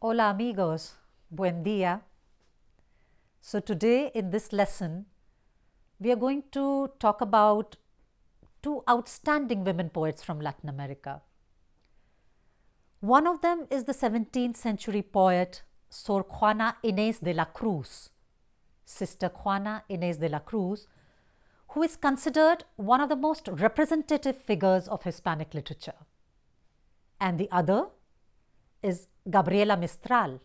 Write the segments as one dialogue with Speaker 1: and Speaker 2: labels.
Speaker 1: Hola amigos, buen día. So today in this lesson, we are going to talk about two outstanding women poets from Latin America. One of them is the 17th century poet Sor Juana Inés de la Cruz, Sister Juana Inés de la Cruz, who is considered one of the most representative figures of Hispanic literature. And the other is Gabriela Mistral.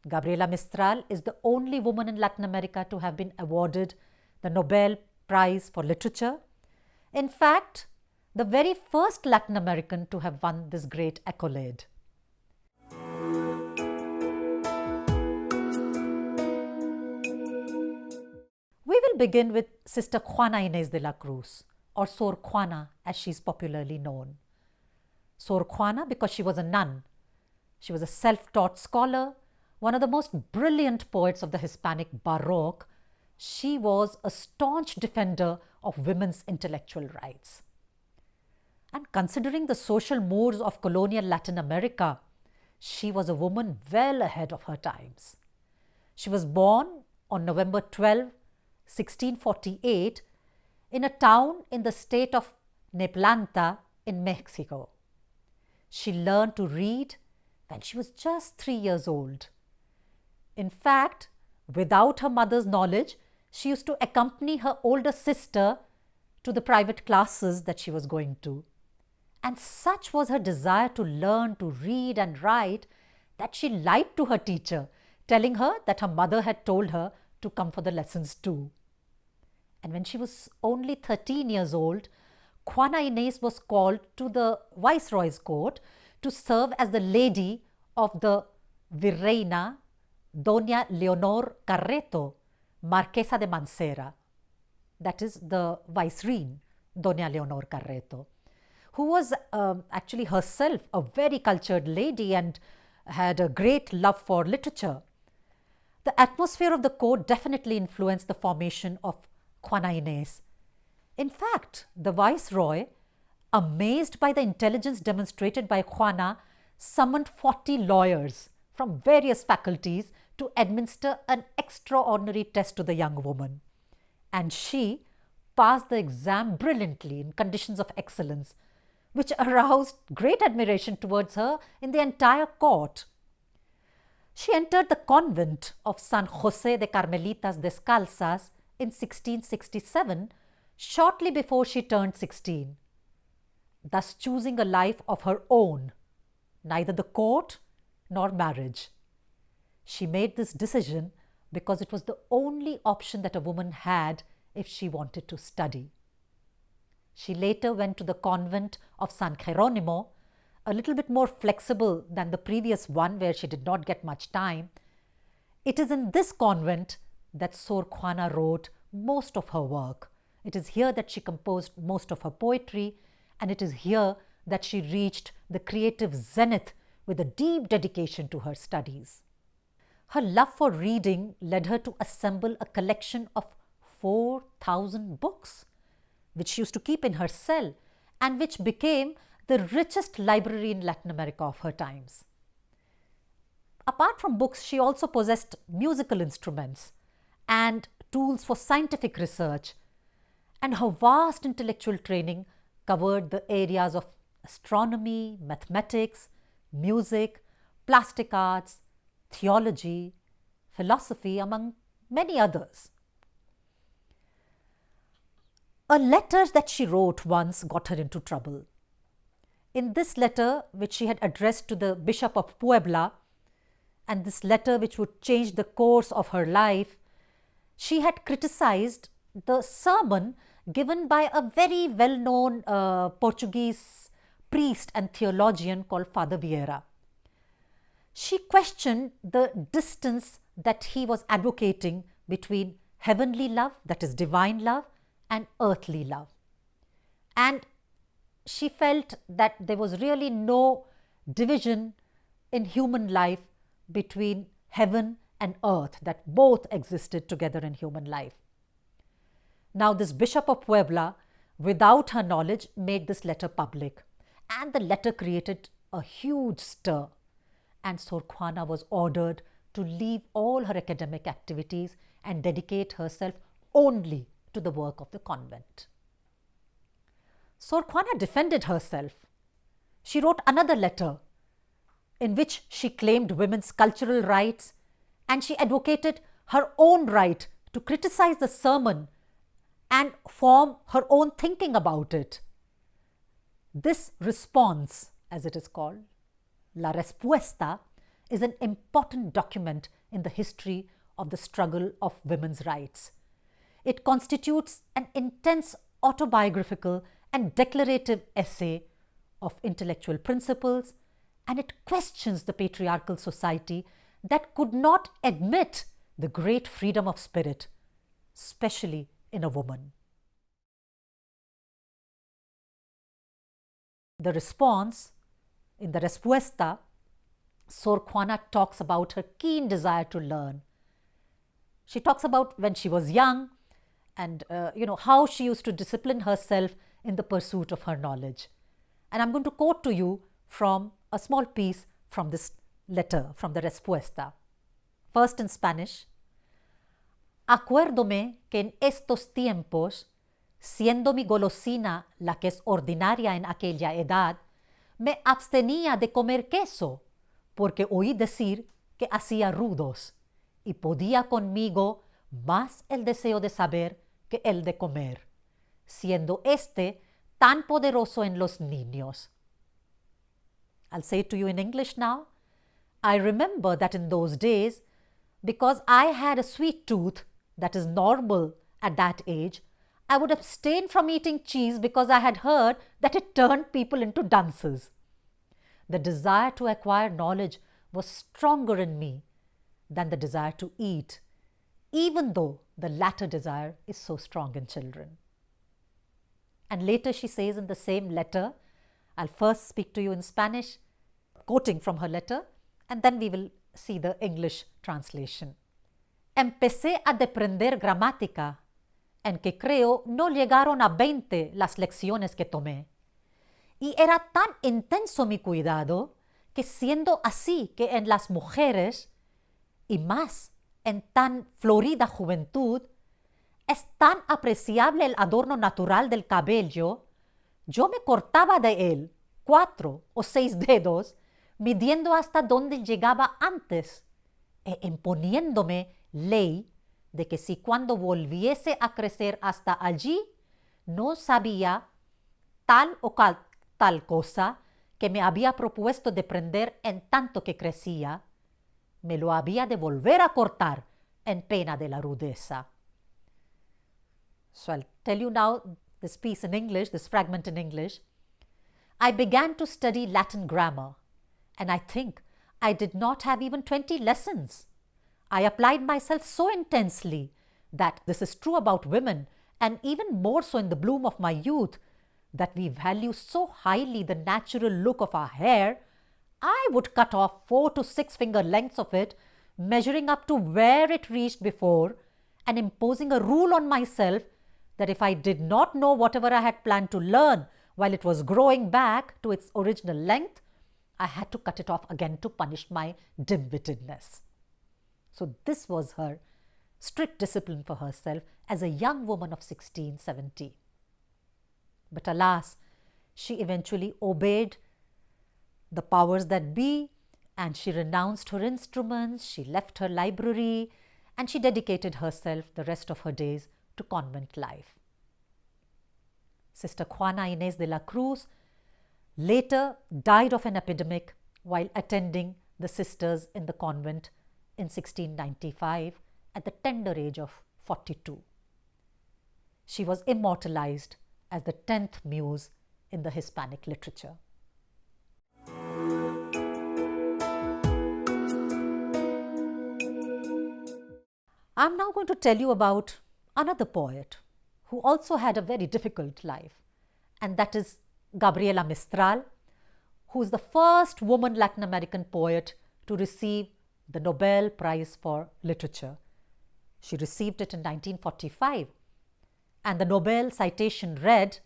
Speaker 1: Gabriela Mistral is the only woman in Latin America to have been awarded the Nobel Prize for Literature. In fact, the very first Latin American to have won this great accolade. We will begin with Sister Juana Inés de la Cruz, or Sor Juana as she is popularly known. Sor Juana because she was a nun. She was a self-taught scholar, one of the most brilliant poets of the Hispanic Baroque. She was a staunch defender of women's intellectual rights. And considering the social mores of colonial Latin America, she was a woman well ahead of her times. She was born on November 12, 1648, in a town in the state of Neplanta in Mexico. She learned to read when she was just 3 years old. In fact, without her mother's knowledge, she used to accompany her older sister to the private classes that she was going to. And such was her desire to learn to read and write that she lied to her teacher, telling her that her mother had told her to come for the lessons too. And when she was only 13 years old, Juana Inés was called to the Viceroy's court to serve as the lady of the Virreina Doña Leonor Carreto, Marquesa de Mancera, that is the Vicereine Doña Leonor Carreto, who was actually herself a very cultured lady and had a great love for literature. The atmosphere of the court definitely influenced the formation of Juana Inés. In fact, the Viceroy, amazed by the intelligence demonstrated by Juana, summoned 40 lawyers from various faculties to administer an extraordinary test to the young woman. And she passed the exam brilliantly in conditions of excellence, which aroused great admiration towards her in the entire court. She entered the convent of San José de Carmelitas Descalzas in 1667, shortly before she turned 16, thus choosing a life of her own, neither the court nor marriage. She made this decision because it was the only option that a woman had if she wanted to study. She later went to the convent of San Jerónimo, a little bit more flexible than the previous one where she did not get much time. It is in this convent that Sor Juana wrote most of her work. It is here that she composed most of her poetry, and it is here that she reached the creative zenith with a deep dedication to her studies. Her love for reading led her to assemble a collection of 4,000 books, which she used to keep in her cell and which became the richest library in Latin America of her times. Apart from books, she also possessed musical instruments and tools for scientific research, and her vast intellectual training covered the areas of astronomy, mathematics, music, plastic arts, theology, philosophy, among many others. A letter that she wrote once got her into trouble. In this letter, which she had addressed to the Bishop of Puebla, and this letter which would change the course of her life, she had criticized the sermon given by a very well-known Portuguese priest and theologian called Father Vieira. She questioned the distance that he was advocating between heavenly love, that is divine love, and earthly love. And she felt that there was really no division in human life between heaven and earth, that both existed together in human life. Now, this Bishop of Puebla, without her knowledge, made this letter public, and the letter created a huge stir. and Sor Juana was ordered to leave all her academic activities and dedicate herself only to the work of the convent. Sor Juana defended herself. She wrote another letter in which she claimed women's cultural rights, and she advocated her own right to criticize the sermon and form her own thinking about it. This response, as it is called, La Respuesta, is an important document in the history of the struggle of women's rights. It constitutes an intense autobiographical and declarative essay of intellectual principles, and it questions the patriarchal society that could not admit the great freedom of spirit, especially in a woman. The response, in the Respuesta, Sor Juana talks about her keen desire to learn. She talks about when she was young and how she used to discipline herself in the pursuit of her knowledge. And I'm going to quote to you from a small piece from this letter, from the Respuesta. First in Spanish. Acuérdome que en estos tiempos, siendo mi golosina la que es ordinaria en aquella edad, me abstenía de comer queso, porque oí decir que hacía rudos, y podía conmigo más el deseo de saber que el de comer, siendo este tan poderoso en los niños. I'll say it to you in English now. I remember that in those days, because I had a sweet tooth that is normal at that age, I would abstain from eating cheese because I had heard that it turned people into dunces. The desire to acquire knowledge was stronger in me than the desire to eat, even though the latter desire is so strong in children. And later she says in the same letter, I'll first speak to you in Spanish, quoting from her letter, and then we will see the English translation. Empecé a deprender gramática, en que creo no llegaron a 20 las lecciones que tomé. Y era tan intenso mi cuidado que siendo así que en las mujeres, y más en tan florida juventud, es tan apreciable el adorno natural del cabello, yo me cortaba de él 4 o 6 dedos, midiendo hasta donde llegaba antes, e imponiéndome ley de que si cuando volviese a crecer hasta allí, no sabía tal o tal cosa que me había propuesto de prender en tanto que crecía, me lo había de volver a cortar en pena de la rudeza. So I'll tell you now this piece in English, this fragment in English. I began to study Latin grammar, and I think I did not have even 20 lessons. I applied myself so intensely that this is true about women, and even more so in the bloom of my youth, that we value so highly the natural look of our hair. I would cut off 4 to 6 finger lengths of it, measuring up to where it reached before, and imposing a rule on myself that if I did not know whatever I had planned to learn while it was growing back to its original length, I had to cut it off again to punish my dim-wittedness. So this was her strict discipline for herself as a young woman of 16, 17. But alas, she eventually obeyed the powers that be, and she renounced her instruments, she left her library, and she dedicated herself the rest of her days to convent life. Sister Juana Inés de la Cruz later died of an epidemic while attending the sisters in the convent in 1695 at the tender age of 42. She was immortalized as the 10th muse in the Hispanic literature. I'm now going to tell you about another poet who also had a very difficult life, and that is Gabriela Mistral, who is the first woman Latin American poet to receive the Nobel Prize for Literature. She received it in 1945, and the Nobel citation read,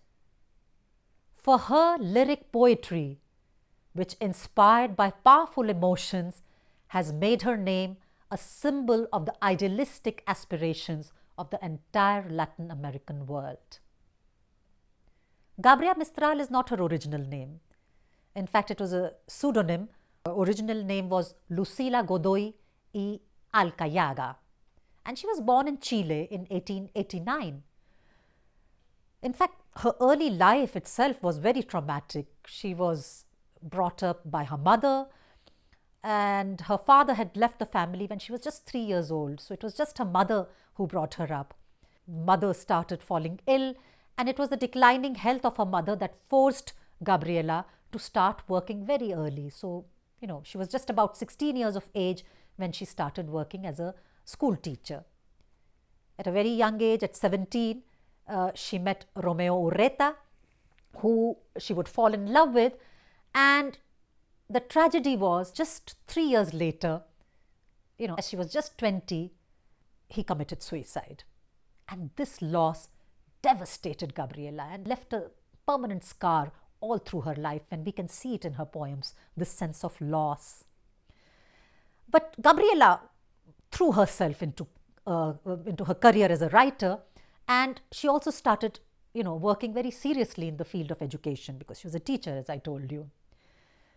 Speaker 1: "For her lyric poetry, which, inspired by powerful emotions, has made her name a symbol of the idealistic aspirations of the entire Latin American world. Gabriela Mistral is not her original name. In fact, it was a pseudonym. Her original name was Lucila Godoy y Alcayaga, and she was born in Chile in 1889. In fact, her early life itself was very traumatic. She was brought up by her mother, and her father had left the family when she was just 3 years old. So it was just her mother who brought her up. Mother started falling ill, and it was the declining health of her mother that forced Gabriela to start working very early. So, she was just about 16 years of age when she started working as a school teacher. At a very young age, at 17, she met Romeo Ureta, who she would fall in love with, and the tragedy was just 3 years later, as she was just 20, he committed suicide. And this loss devastated Gabriela and left a permanent scar all through her life, and we can see it in her poems, this sense of loss. But Gabriela threw herself into her career as a writer, and she also started, working very seriously in the field of education because she was a teacher, as I told you.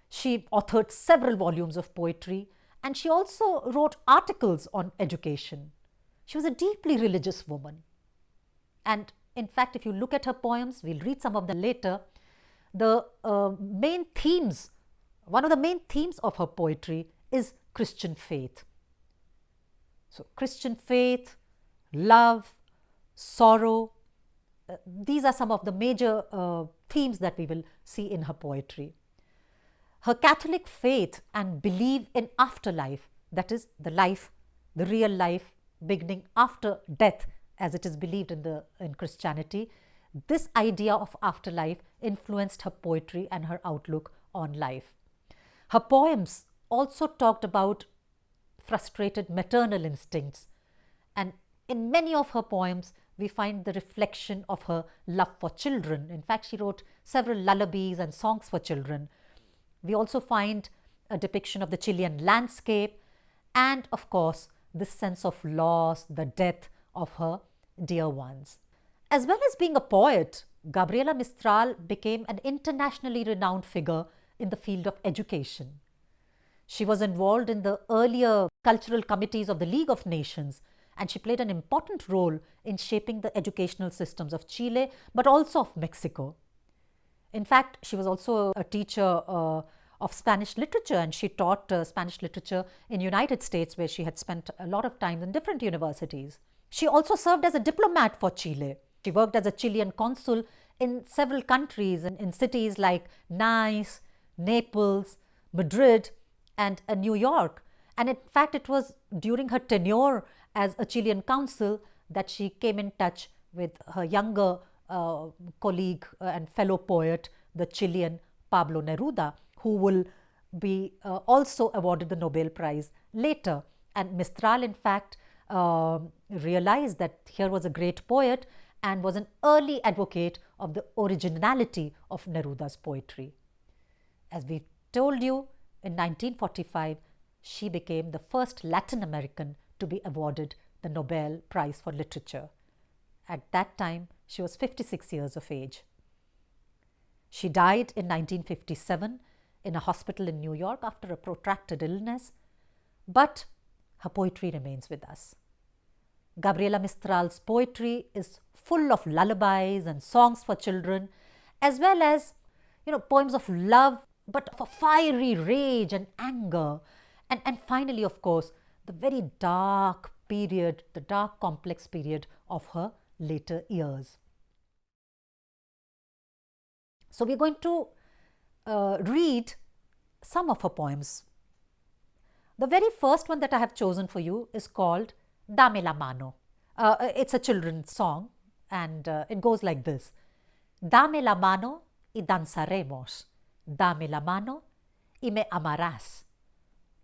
Speaker 1: She authored several volumes of poetry, and she also wrote articles on education. She was a deeply religious woman. And in fact, if you look at her poems, we'll read some of them later, one of the main themes of her poetry is Christian faith. So Christian faith, love, sorrow, these are some of the major themes that we will see in her poetry. Her Catholic faith and belief in afterlife, that is the real life beginning after death, as it is believed in Christianity, this idea of afterlife influenced her poetry and her outlook on life. Her poems also talked about frustrated maternal instincts, and in many of her poems we find the reflection of her love for children. In fact, she wrote several lullabies and songs for children. We also find a depiction of the Chilean landscape and, of course, this sense of loss, the death of her dear ones. As well as being a poet, Gabriela Mistral became an internationally renowned figure in the field of education. She was involved in the earlier cultural committees of the League of Nations, and she played an important role in shaping the educational systems of Chile, but also of Mexico. In fact, she was also a teacher of Spanish literature, and she taught Spanish literature in the United States, where she had spent a lot of time in different universities. She also served as a diplomat for Chile. She worked as a Chilean consul in several countries, in cities like Nice, Naples, Madrid, and New York. And in fact, it was during her tenure as a Chilean consul that she came in touch with her younger colleague and fellow poet, the Chilean Pablo Neruda, who will be also awarded the Nobel Prize later. And Mistral, in fact, realized that here was a great poet and was an early advocate of the originality of Neruda's poetry. As we told you, in 1945, she became the first Latin American to be awarded the Nobel Prize for Literature. At that time, she was 56 years of age. She died in 1957 in a hospital in New York after a protracted illness, but her poetry remains with us. Gabriela Mistral's poetry is full of lullabies and songs for children, as well as, poems of love, but of a fiery rage and anger. And finally, of course, the very dark period, the dark complex period of her later years. So we're going to read some of her poems. The very first one that I have chosen for you is called Dame la mano. It's a children's song, and it goes like this. Dame la mano y danzaremos. Dame la mano y me amarás.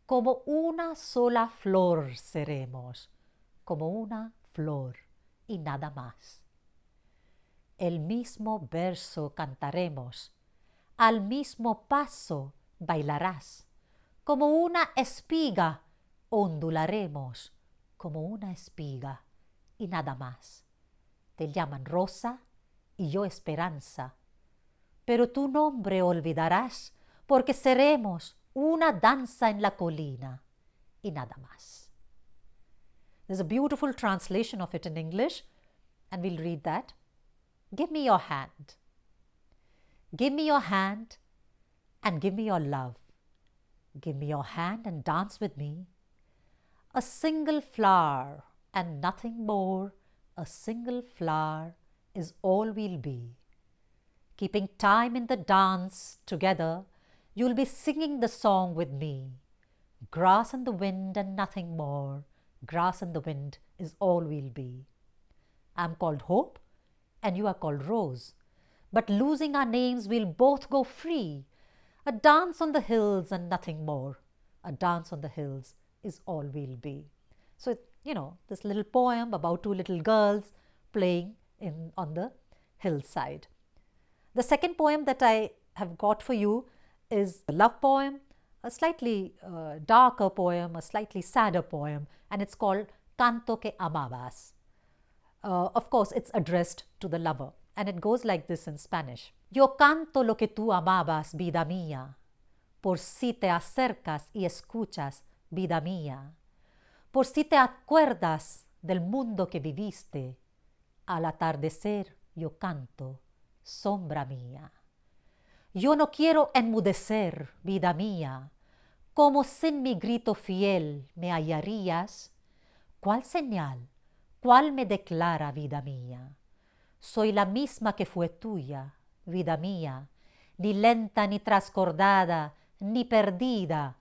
Speaker 1: Como una sola flor seremos. Como una flor y nada más. El mismo verso cantaremos. Al mismo paso bailarás. Como una espiga, ondularemos como una espiga y nada más. Te llaman Rosa y yo Esperanza. Pero tu nombre olvidarás porque seremos una danza en la colina y nada más. There's a beautiful translation of it in English, and we'll read that. Give me your hand. Give me your hand and give me your love. Give me your hand and dance with me. A single flower and nothing more, a single flower is all we'll be. Keeping time in the dance together, you'll be singing the song with me. Grass and the wind and nothing more, grass and the wind is all we'll be. I'm called Hope and you are called Rose, but losing our names we'll both go free. A dance on the hills and nothing more, a dance on the hills is all we'll be. So, this little poem about two little girls playing on the hillside. The second poem that I have got for you is a love poem, a slightly darker poem, a slightly sadder poem, and it's called Canto que amabas. Of course, it's addressed to the lover, and it goes like this in Spanish. Yo canto lo que tú amabas, vida mía, por si te acercas y escuchas, vida mía, por si te acuerdas del mundo que viviste. Al atardecer yo canto, sombra mía. Yo no quiero enmudecer, vida mía, como sin mi grito fiel me hallarías. ¿Cuál señal? ¿Cuál me declara, vida mía? Soy la misma que fue tuya, vida mía, ni lenta ni trascordada, ni perdida.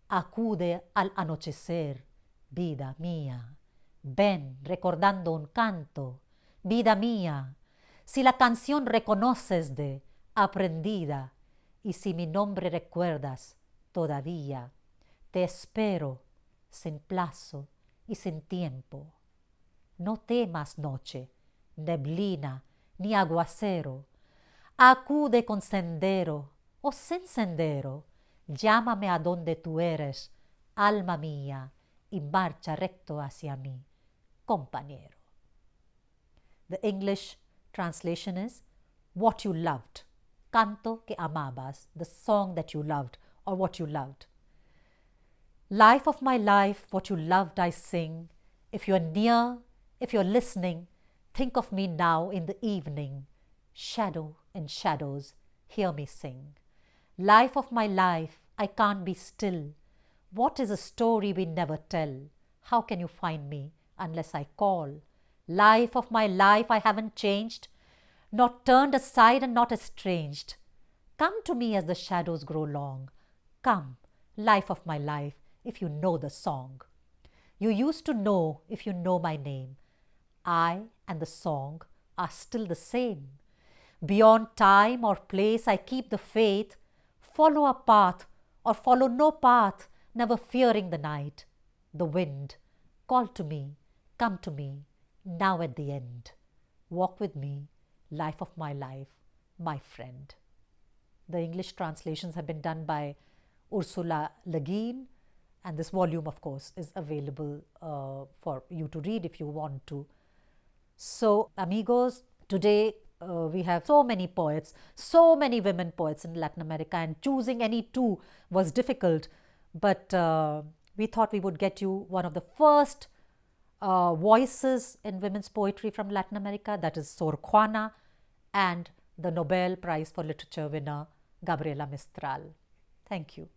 Speaker 1: Acude al anochecer, vida mía. Ven recordando un canto, vida mía. Si la canción reconoces de aprendida y si mi nombre recuerdas todavía, te espero sin plazo y sin tiempo. No temas noche, neblina ni aguacero. Acude con sendero o sin sendero. Llámame a donde tú eres, alma mía, y marcha recto hacia mí, compañero. The English translation is what you loved. Canto que amabas, the song that you loved or what you loved. Life of my life, what you loved I sing. If you're near, if you're listening, think of me now in the evening. Shadow in shadows, hear me sing. Life of my life, I can't be still. What is a story we never tell? How can you find me unless I call? Life of my life, I haven't changed, not turned aside and not estranged. Come to me as the shadows grow long. Come, life of my life, if you know the song. You used to know if you know my name. I and the song are still the same. Beyond time or place, I keep the faith. Follow a path or follow no path, never fearing the night. The wind, call to me, come to me, now at the end. Walk with me, life of my life, my friend. The English translations have been done by Ursula Le Guin, and this volume, of course, is available for you to read if you want to. So, amigos, today we have so many poets, so many women poets in Latin America, and choosing any two was difficult, but we thought we would get you one of the first voices in women's poetry from Latin America, that is Sor Juana, and the Nobel Prize for Literature winner Gabriela Mistral. Thank you.